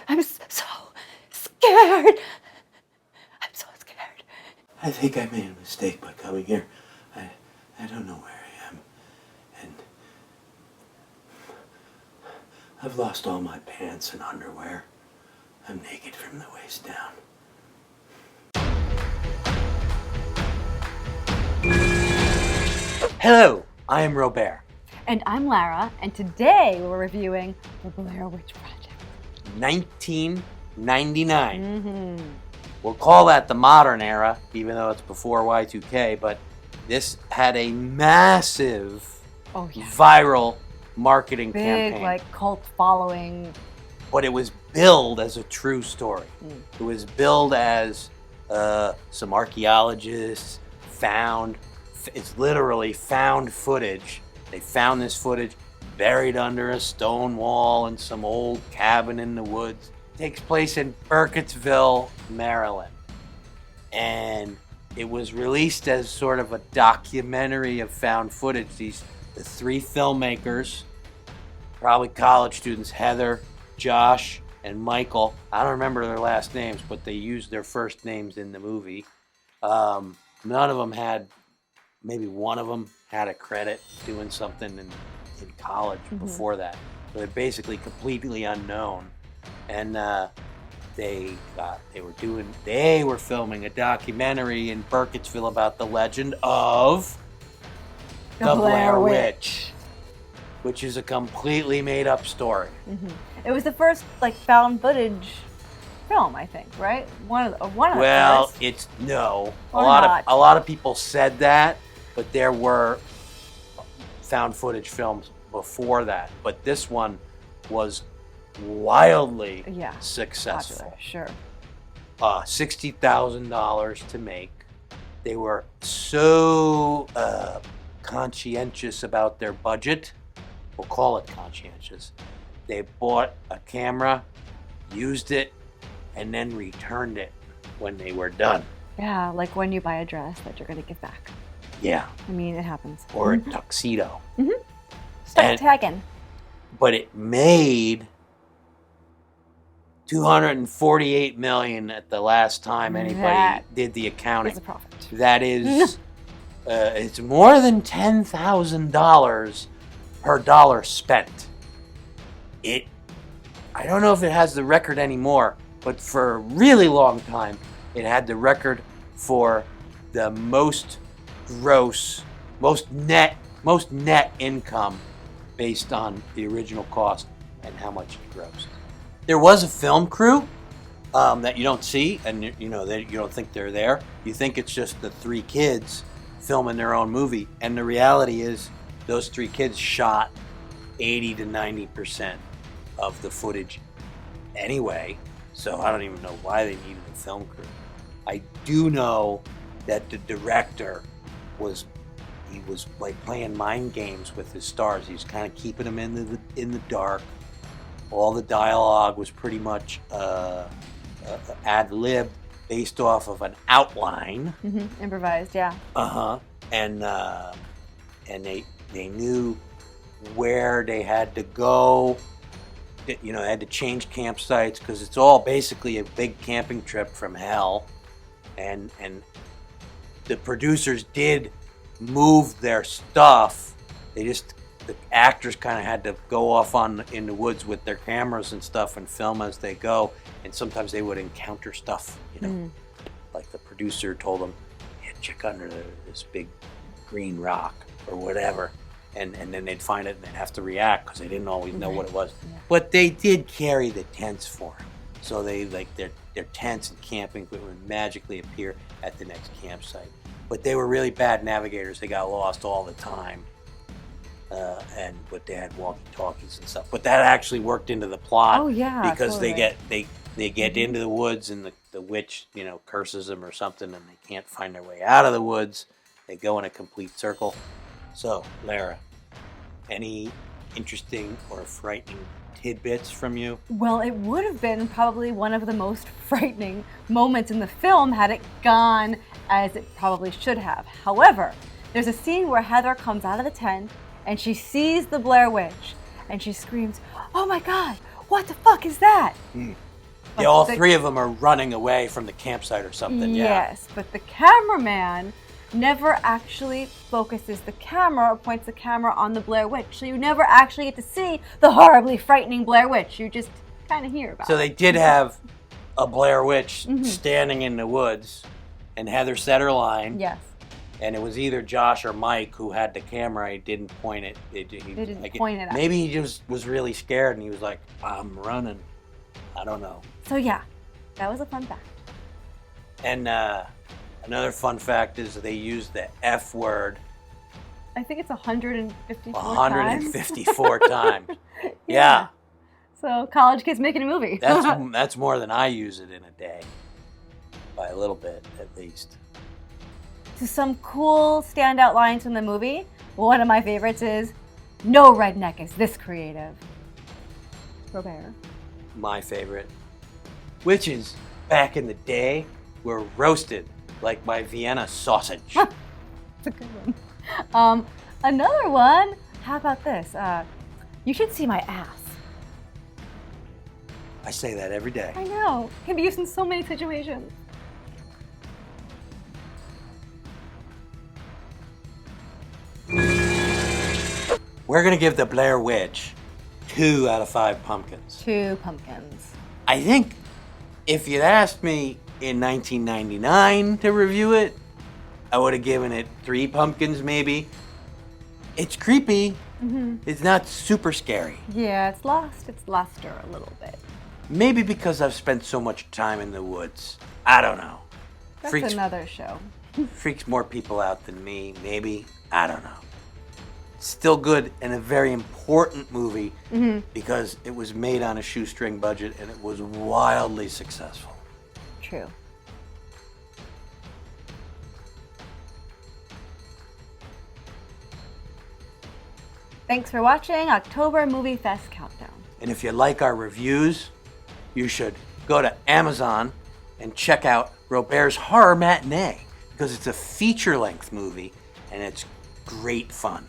I'm so scared. I'm so scared. I think I made a mistake by coming here. I don't know where I am. And I've lost all my pants and underwear. I'm naked from the waist down. Hello, I am Robert. And I'm Lara, and today we're reviewing the Blair Witch Project. 1999. We'll call that the modern era, even though it's before Y2K, but this had a massive viral marketing campaign. Big, like, cult following. But it was billed as a true story. It was billed as some archaeologists it's literally found footage. They found this footage buried under a stone wall in some old cabin in the woods. It takes place in Burkittsville, Maryland. And it was released as sort of a documentary of found footage. The three filmmakers, probably college students, Heather, Josh, and Michael. I don't remember their last names, but they used their first names in the movie. None of them had, maybe one of them had a credit doing something in college before that. So they're basically completely unknown. And they were filming a documentary in Burkittsville about the legend of the Blair Witch, which is a completely made up story. It was the first found footage film, I think, right? One of the Well, first. A Or lot of people said that, but there were found footage films before that. But this one was wildly successful. Popular, sure. $60,000 to make. They were so conscientious about their budget. We'll call it conscientious. They bought a camera, used it, and then returned it when they were done. Yeah, like when you buy a dress that you're going to give back. Yeah. I mean, it happens. Or a tuxedo. Stuck tagging. But it made $248 million at the last time anybody did the accounting. It's a profit. That is, it's more than $10,000 per dollar spent. I don't know if it has the record anymore, but for a really long time, it had the record for the most net income based on the original cost and how much it grossed. There was a film crew that you don't see, and you don't think they're there. You think it's just the three kids filming their own movie, and the reality is those three kids shot 80 to 90% of the footage anyway, so I don't even know why they needed a film crew. I do know that the director was playing mind games with his stars. He was kind of keeping them in the dark. All the dialogue was pretty much ad-libbed, based off of an outline. Improvised, yeah. And they knew where they had to go. They had to change campsites because it's all basically a big camping trip from hell. And the producers did move their stuff. The actors kind of had to go off in the woods with their cameras and stuff and film as they go. And sometimes they would encounter stuff, like the producer told them, check under this big green rock or whatever. And then they'd find it and they'd have to react because they didn't always know what it was. Yeah. But they did carry the tents for them. So they their tents and camping would magically appear at the next campsite. But they were really bad navigators. They got lost all the time. But they had walkie-talkies and stuff. But that actually worked into the plot. Oh yeah, because totally. they get into the woods and the witch curses them or something and they can't find their way out of the woods. They go in a complete circle. So, Lara, any interesting or frightening tidbits from you? Well, it would have been probably one of the most frightening moments in the film had it gone as it probably should have. However, there's a scene where Heather comes out of the tent and she sees the Blair Witch and she screams, "Oh my God, what the fuck is that? Yeah, all three of them are running away from the campsite or something. Yes, but the cameraman never actually focuses the camera or points the camera on the Blair Witch. So you never actually get to see the horribly frightening Blair Witch. You just kind of hear about it. So they did have a Blair Witch standing in the woods, and Heather said her line. Yes. And it was either Josh or Mike who had the camera. He didn't point it. He didn't point it out. Maybe he just was really scared and he was like, I'm running. I don't know. So yeah, that was a fun fact. And another fun fact is they used the F word I think it's 154 times. 154 times. Yeah. So college kids making a movie. That's more than I use it in a day. By a little bit, at least. So some cool standout lines from the movie. One of my favorites is, "No redneck is this creative." Robert. My favorite. Witches, back in the day, were roasted like my Vienna sausage. That's a good one. Another one, how about this? You should see my ass. I say that every day. I know. It can be used in so many situations. We're going to give the Blair Witch 2 out of 5 pumpkins. 2 pumpkins. I think if you'd asked me in 1999 to review it, I would have given it 3 pumpkins maybe. It's creepy. It's not super scary. Yeah, it's lost its luster a little bit. Maybe because I've spent so much time in the woods. I don't know. That's another show. Freaks more people out than me, maybe. I don't know. Still good and a very important movie because it was made on a shoestring budget and it was wildly successful. True. Thanks for watching October Moviefest Countdown. And if you like our reviews, you should go to Amazon and check out Robert's Horror Matinee because it's a feature-length movie and it's great fun.